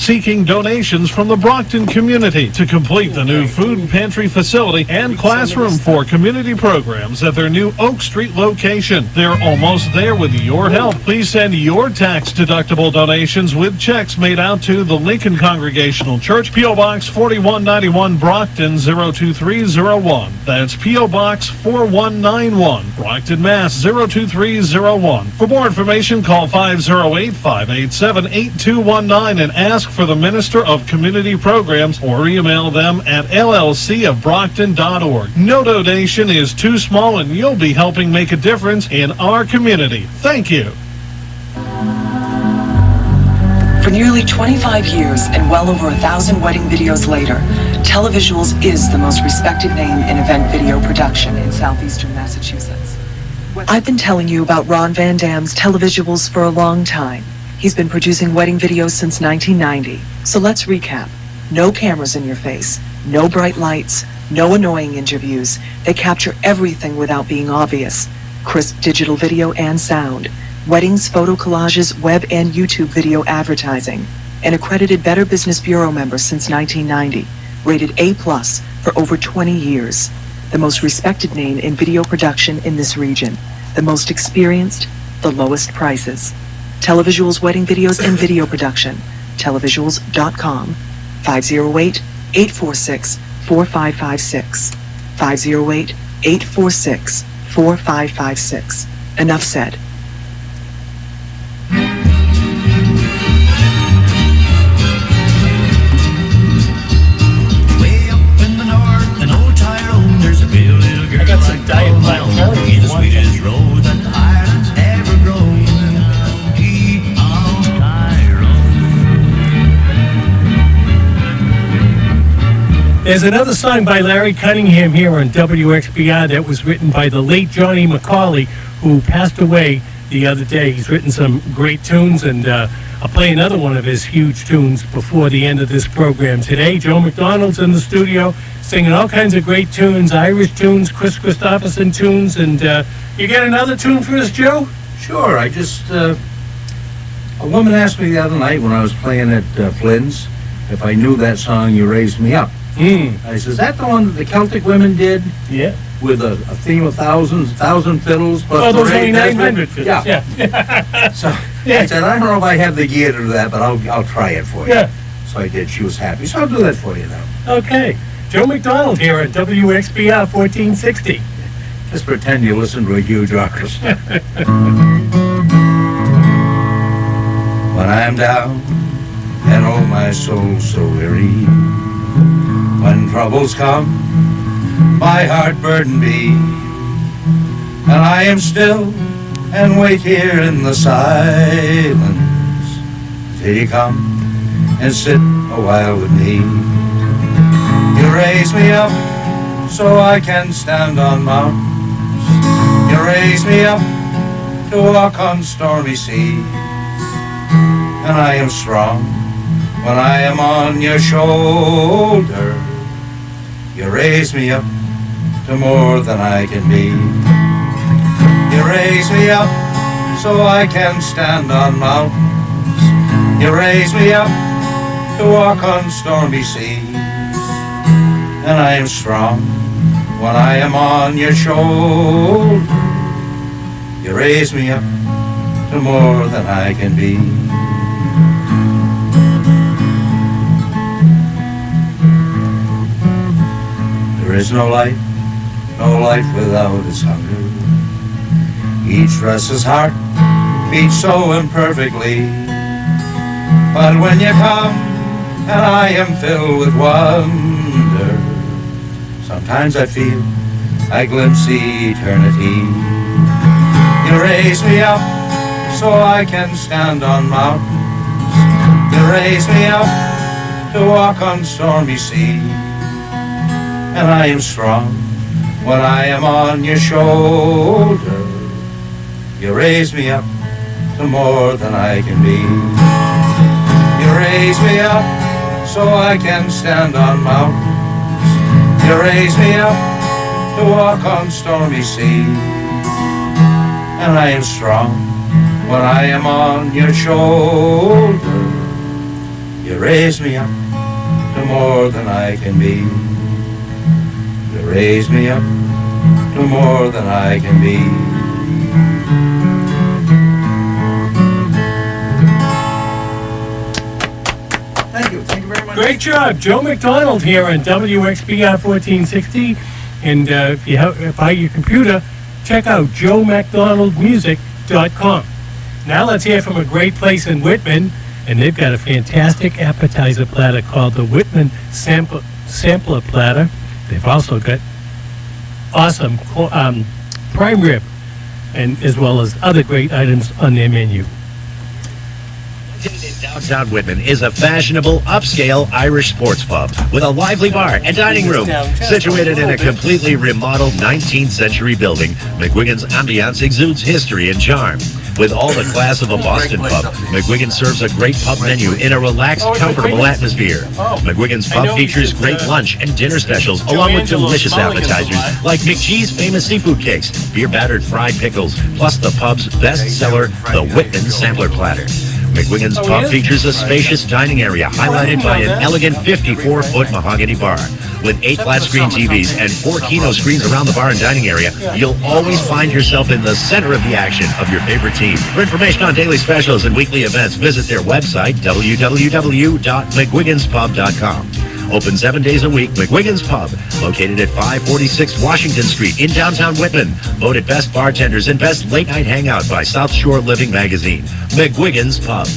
seeking donations from the Brockton community to complete the new food pantry facility and classroom for community programs at their new Oak Street location. They're almost there with your help. Please send your tax-deductible donations with checks made out to the Lincoln Congregational Church, P.O. Box 4191, Brockton 02301. That's P.O. Box 4191, Brockton, Mass. 02301. For more information, call 508-587-8219 and ask for the Minister of Community Programs or email them at llcofbrockton.org. No donation is too small, and you'll be helping make a difference in our community. Thank you. For nearly 25 years and well over 1,000 wedding videos later, Televisuals is the most respected name in event video production in southeastern Massachusetts. I've been telling you about Ron Van Dam's Televisuals for a long time. He's been producing wedding videos since 1990. So let's recap. No cameras in your face, no bright lights, no annoying interviews. They capture everything without being obvious. Crisp digital video and sound. Weddings, photo collages, web and YouTube video advertising. An accredited Better Business Bureau member since 1990. Rated A+ for over 20 years. The most respected name in video production in this region. The most experienced, the lowest prices. Televisuals wedding videos and video production. Televisuals.com. 508-846-4556. 508-846-4556. Enough said. I got some Diet Black Cherry. The sweetest rose that Ireland's ever grown. There's another song by Larry Cunningham here on WXBR that was written by the late Johnny McCauley, who passed away the other day. He's written some great tunes, and I'll play another one of his huge tunes before the end of this program today. Joe McDonald's in the studio singing all kinds of great tunes, Irish tunes, Chris Christopherson tunes, and you got another tune for us, Joe? Sure, I just, a woman asked me the other night when I was playing at Flynn's if I knew that song, You Raised Me Up. I said, is that the one that the Celtic women did? Yeah. With a theme of thousands, 1,000 fiddles. Oh, those only 900 fiddles. Yeah. So I said, I don't know if I have the gear to do that, but I'll try it for you. Yeah. So I did. She was happy. So I'll do that for you now. Okay. Joe McDonald here at WXBR 1460. Just pretend you listen to a huge orchestra. When I'm down and oh my soul so weary, when troubles come, my heart burden be, and I am still and wait here in the silence till you come and sit a while with me. You raise me up so I can stand on mountains. You raise me up to walk on stormy seas, and I am strong when I am on your shoulder. You raise me up to more than I can be. You raise me up so I can stand on mountains. You raise me up to walk on stormy seas, and I am strong when I am on your shoulder. You raise me up to more than I can be. There is no life without its hunger. Each restless heart beats so imperfectly. But when you come and I am filled with wonder, sometimes I feel I glimpse eternity. You raise me up so I can stand on mountains. You raise me up to walk on stormy seas, and I am strong when I am on your shoulder. You raise me up to more than I can be. You raise me up so I can stand on mountains. You raise me up to walk on stormy seas, and I am strong when I am on your shoulder. You raise me up to more than I can be. You raise me up to more than I can be. Thank you very much. Great job. Joe MacDonald here on WXBR 1460. And if you have by your computer, check out joemacdonaldmusic.com. Now let's hear from a great place in Whitman. And they've got a fantastic appetizer platter called the Whitman Sampler Platter. They've also got awesome prime rib, and as well as other great items on their menu. Downtown Whitman is a fashionable, upscale Irish sports pub with a lively bar and dining room. Situated in a completely remodeled 19th century building, McGuigan's ambiance exudes history and charm. With all the class of a Boston pub, McGuigan serves a great pub menu in a relaxed, comfortable atmosphere. McGuigan's pub features great lunch and dinner specials along with delicious appetizers like McGee's famous seafood cakes, beer-battered fried pickles, plus the pub's best seller, the Whitman Sampler Platter. McGuigan's pub features a spacious dining area highlighted by an elegant 54-foot mahogany bar. With 8 flat-screen TVs and 4 Kino screens around the bar and dining area, you'll always find yourself in the center of the action of your favorite team. For information on daily specials and weekly events, visit their website, www.mcguiganspub.com. Open 7 days a week, McGuigan's Pub, located at 546 Washington Street in downtown Whitman. Voted Best Bartenders and Best Late Night Hangout by South Shore Living Magazine. McGuigan's Pub.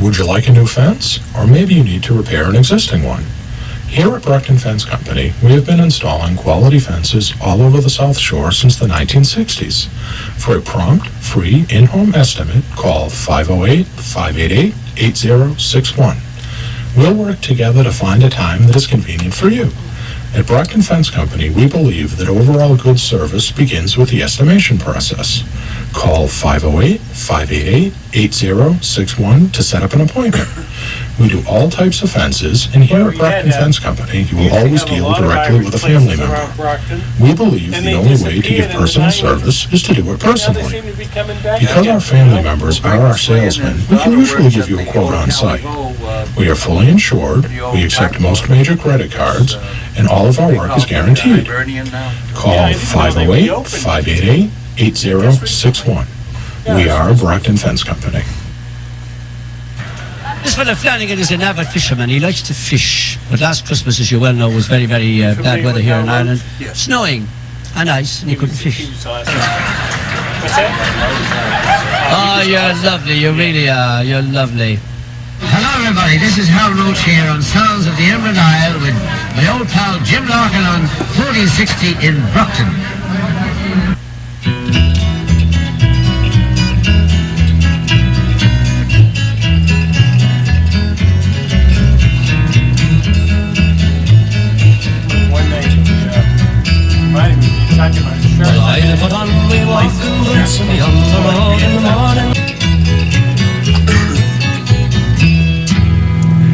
Would you like a new fence? Or maybe you need to repair an existing one? Here at Brockton Fence Company, we have been installing quality fences all over the South Shore since the 1960s. For a prompt, free, in-home estimate, call 508-588-8061. We'll work together to find a time that is convenient for you. At Brockton Fence Company, we believe that overall good service begins with the estimation process. Call 508-588-8061 to set up an appointment. We do all types of fences, and here at Brockton Fence Company, you will always deal directly with a family member. We believe the only way to give personal service is to do it personally. Because our family members are our salesmen, we can usually give you a quote on site. We are fully insured, we accept most major credit cards, and all of our work is guaranteed. Call 508-588-8061. We are Brockton Fence Company. This fellow Flanagan is an avid fisherman. He likes to fish. But last Christmas, as you well know, was very, very bad weather here in Ireland. Snowing and ice, and he couldn't fish. Oh, you're lovely. You really are. You're lovely. Hello, everybody. This is Hal Roach here on Sounds of the Emerald Isle with my old pal Jim Larkin on 1460 in Brockton.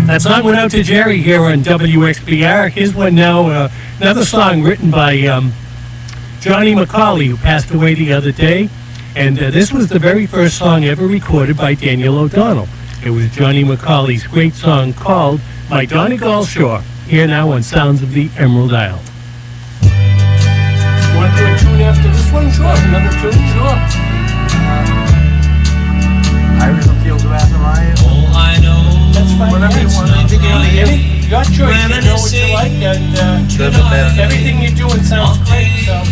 That song went out to Jerry here on WXBR. Here's one now, another song written by Johnny McCauley, who passed away the other day. And this was the very first song ever recorded by Daniel O'Donnell. It was Johnny McCauley's great song called My Donegal Shore. Here now on Sounds of the Emerald Isle. You want to do a tune after this one? Sure. Another tune? Sure. Irish Fields of Athenry. Oh, I know. That's fine. Whatever you want. Your choice. You know what you like, and everything you're doing sounds great. So.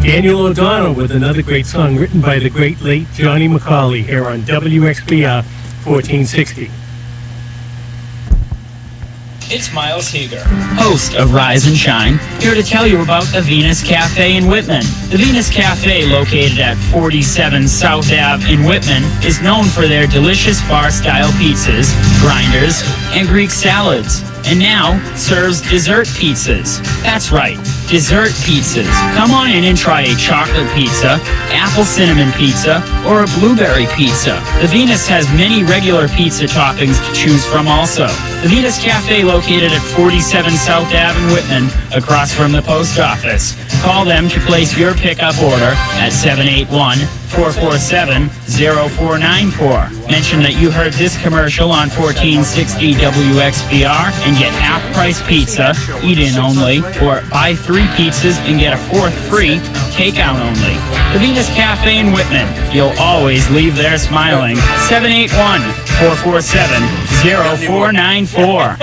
Daniel O'Donnell with another great song written by the great late Johnny McCauley here on WXBR 1460. It's Miles Heger, host of Rise and Shine, here to tell you about the Venus Cafe in Whitman. The Venus Cafe, located at 47 South Ave in Whitman, is known for their delicious bar-style pizzas, grinders, and Greek salads, and now serves dessert pizzas. That's right, dessert pizzas. Come on in and try a chocolate pizza, apple cinnamon pizza, or a blueberry pizza. The Venus has many regular pizza toppings to choose from also. The Venus Cafe located at 47 South Ave in Whitman, across from the post office. Call them to place your pickup order at 781-447-0494. Mention that you heard this commercial on 1460 WXBR and get half-price pizza, eat-in only, or buy 3 pizzas and get a 4th free, takeout only. The Venus Cafe in Whitman. You'll always leave there smiling. 781-447-0494.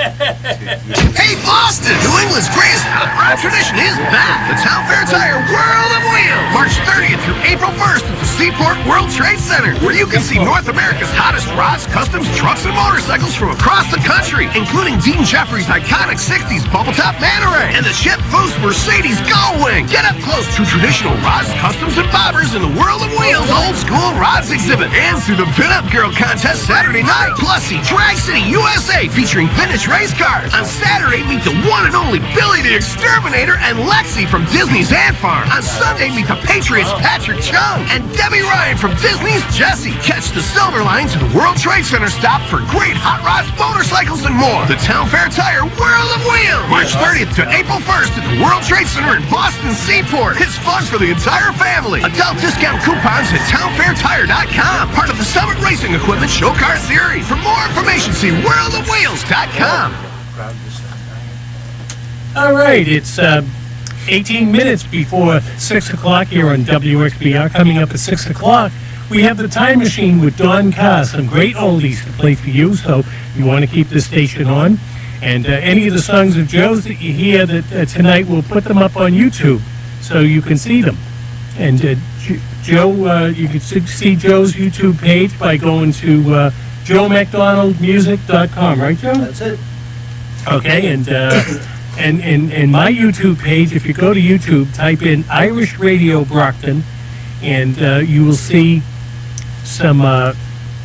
Hey, Boston! New England's greatest hot rod tradition is back. The Town Fair Tire World of Wheels. March 30th through April 1st at the Seaport World Trade Center, where you can see North America's hottest rods, customs, trucks, and motorcycles from across the country, including Dean Jeffrey's iconic 60s bubble-top Manta Ray and the Chip Foose Mercedes Gullwing. Get up close to traditional rods, customs, and bobbers in the World of Wheels Old School Rods exhibit, and through the Pin-Up Girl contest Saturday night. Plus, see Drag City USA featuring vintage race cars. On Saturday, meet the one and only Billy the Exterminator and Lexi from Disney's Ant Farm. On Sunday, meet the Patriots Patrick Chung and Debbie Ryan from Disney's Jessie. Catch the Silver Line to the World Trade Center stop for great hot rods, motorcycles, and more. The Town Fair Tire World of Wheels. March 30th to April 1st at the World Trade Center in Boston Seaport. It's fun for the entire family. Adult discount coupons at townfairtire.com. Part of the Summit Racing Equipment Show Car Series. For more information, see worldofwheels.com. All right, it's 18 minutes before 6 o'clock here on WXBR. Coming up at 6 o'clock, we have the Time Machine with Don Carr. Some great oldies to play for you, so you want to keep the station on. And any of the songs of Joe's that you hear that tonight, we'll put them up on YouTube so you can see them. And Joe, you can see Joe's YouTube page by going to joemacdonaldmusic.com, right, Joe? That's it. Okay, and my YouTube page, if you go to YouTube, type in Irish Radio Brockton, and you will see some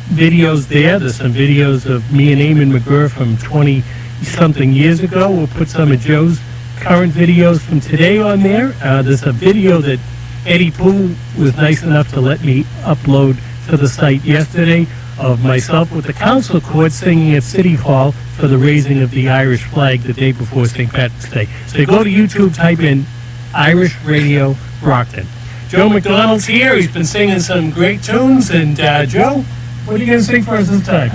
videos there. There's some videos of me and Eamon McGurr from 20-something years ago. We'll put some of Joe's current videos from today on there. There's a video that Eddie Poole was nice enough to let me upload to the site yesterday of myself with the council court singing at City Hall for the raising of the Irish flag the day before St. Patrick's Day. So you go to YouTube, type in Irish Radio Brockton. Joe McDonald's here. He's been singing some great tunes. And Joe, what are you going to sing for us this time?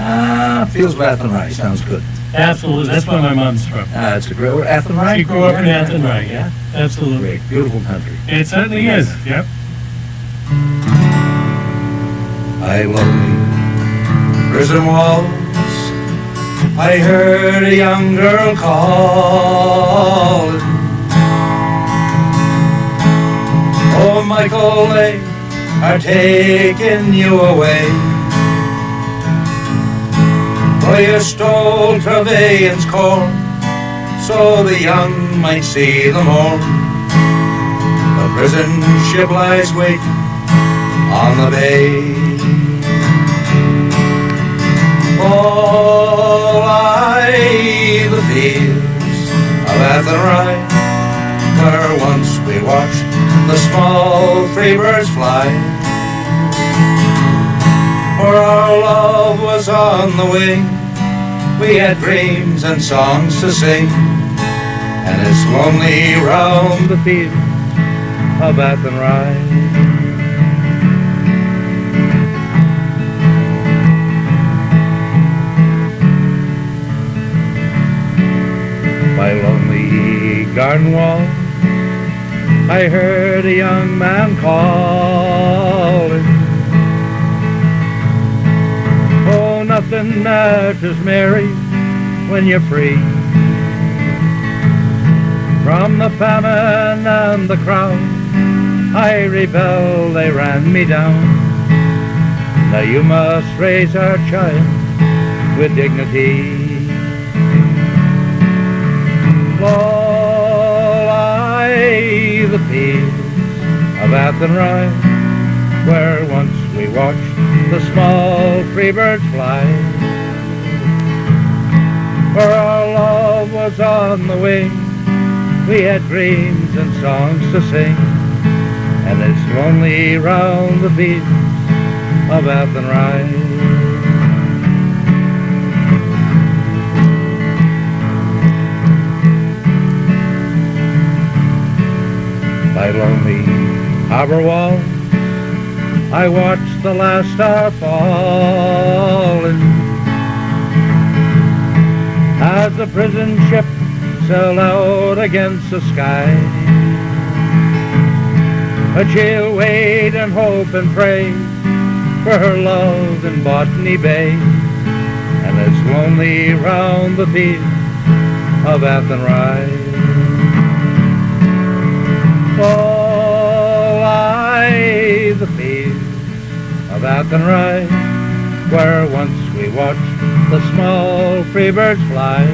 Feels Athenry. Sounds good. Absolutely. That's where my mom's from. It's a great Athenry. She grew up in Athenry, yeah. Absolutely. Great. Beautiful country. It certainly is, yep. I lonely prison walls, I heard a young girl calling. Oh, Michael, they are taking you away. For you stole Trevelyan's corn, so the young might see the morn. The prison ship lies waiting on the bay. All I the fields of Athenry, where once we watched the small free birds fly. For our love was on the wing, we had dreams and songs to sing, and it's lonely round the field of Athenry. By lonely garden wall, I heard a young man calling. Oh, nothing matters, Mary, when you're free from the famine and the crowd. I rebelled, they ran me down. Now you must raise our child with dignity. All I the fields of Athenry, where once we watched the small free birds fly. For our love was on the wing, we had dreams and songs to sing, and it's lonely round the fields of Athenry. By lonely harbor wall, I watched the last star falling as the prison ship sailed out against the sky. But she'll wait and hope and pray for her love in Botany Bay, and it's lonely round the fields of Athenry. Oh, lie the fields of Athenry, where once we watched the small free birds fly.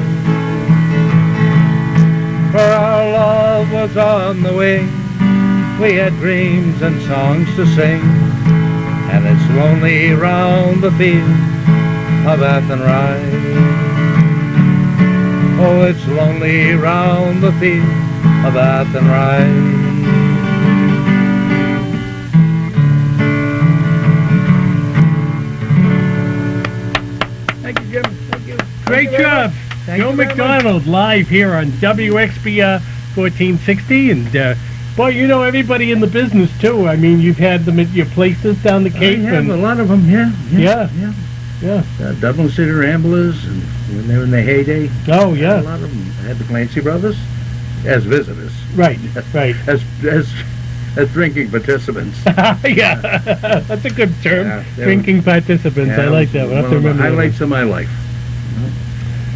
For our love was on the wing, we had dreams and songs to sing, and it's lonely round the fields of Athenry. Oh, it's lonely round the fields of Athenry. Thank you, Jim. Thank you. Great job. Joe MacDonald live here on WXBR 1460. And, boy, you know everybody in the business, too. I mean, you've had them at your places down the Cape. I have and a lot of them here. Yeah. Dublin City Ramblers, and when they were in their heyday. Oh, I yeah. had a lot of them. I had the Clancy brothers as visitors. Right. As drinking participants. Yeah, that's a good term. Yeah, Drinking participants. I like that. We'll have to One of the remember that. highlights of my life.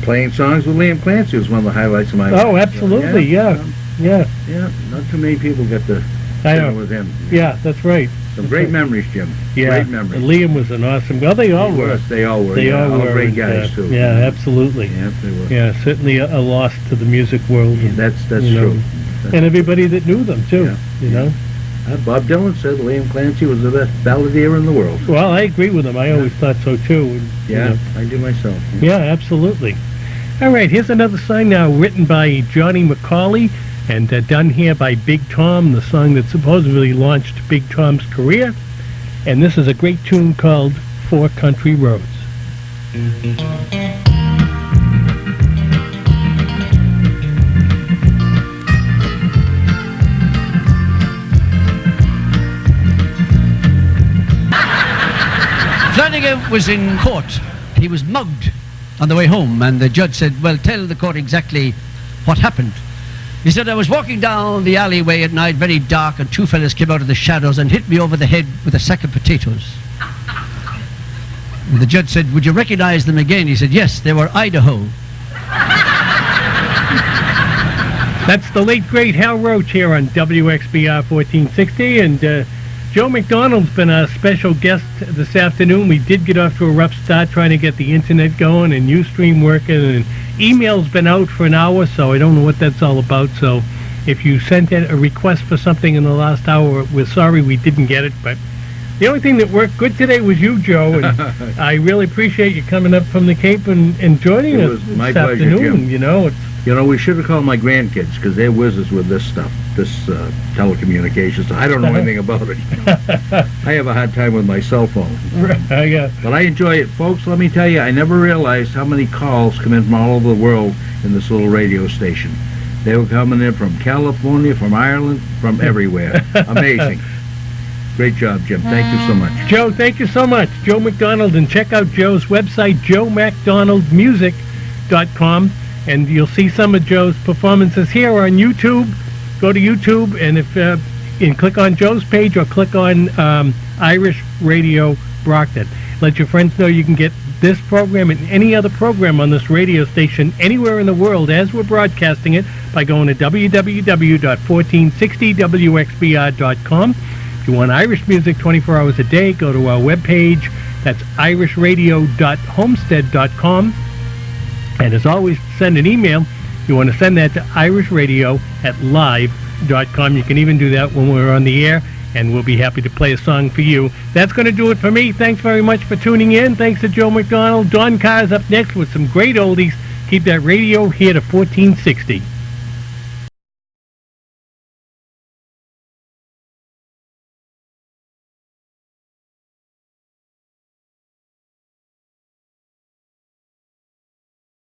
Playing songs with Liam Clancy was one of the highlights of my life. Oh, absolutely. Yeah. Not too many people get to I know. dinner with him. Yeah, that's right. Some great memories, Jim. Yeah. Great memories. And Liam was an awesome. Well, they all were. They all were. They yeah. all were. great and, guys too. Yeah, absolutely. Yeah, they were. Yeah, certainly a loss to the music world. And, That's you know, true. and everybody that knew them too. Yeah. You know. Bob Dylan said Liam Clancy was the best balladeer in the world. Well, I agree with him. I always thought so too. And, you Yeah, know. I do myself. Yeah, absolutely. All right, here's another song now written by Johnny McCauley and done here by Big Tom, the song that supposedly launched Big Tom's career. And this is a great tune called Four Country Roads. Flanagan was in court. He was mugged on the way home, and the judge said, well, tell the court exactly what happened. He said, I was walking down the alleyway at night, very dark, and two fellas came out of the shadows and hit me over the head with a sack of potatoes. And the judge said, would you recognize them again? He said, yes, they were Idaho. That's the late, great Hal Roach here on WXBR 1460, and Joe MacDonald's been a special guest this afternoon. We did get off to a rough start trying to get the internet going and Ustream working, and email's been out for an hour, so I don't know what that's all about. So if you sent in a request for something in the last hour, we're sorry we didn't get it, but the only thing that worked good today was you, Joe, and I really appreciate you coming up from the Cape and joining us was my this pleasure, afternoon. Jim. You know, it's We should have called my grandkids because they're wizards with this stuff, this telecommunications. I don't know anything about it. I have a hard time with my cell phone. yeah. But I enjoy it. Folks, let me tell you, I never realized how many calls come in from all over the world in this little radio station. They were coming in from California, from Ireland, from everywhere. Amazing. Great job, Jim. Thank you so much. Joe, thank you so much. Joe MacDonald, and check out Joe's website, joemacdonaldmusic.com, and you'll see some of Joe's performances here on YouTube. Go to YouTube, and if and click on Joe's page or click on Irish Radio Brockton. Let your friends know you can get this program and any other program on this radio station anywhere in the world as we're broadcasting it by going to www.1460wxbr.com. If you want Irish music 24 hours a day, go to our webpage. That's irishradio.homestead.com. And as always, send an email. You want to send that to irishradio@live.com. You can even do that when we're on the air, and we'll be happy to play a song for you. That's going to do it for me. Thanks very much for tuning in. Thanks to Joe MacDonald. Don Carr's up next with some great oldies. Keep that radio here to 1460.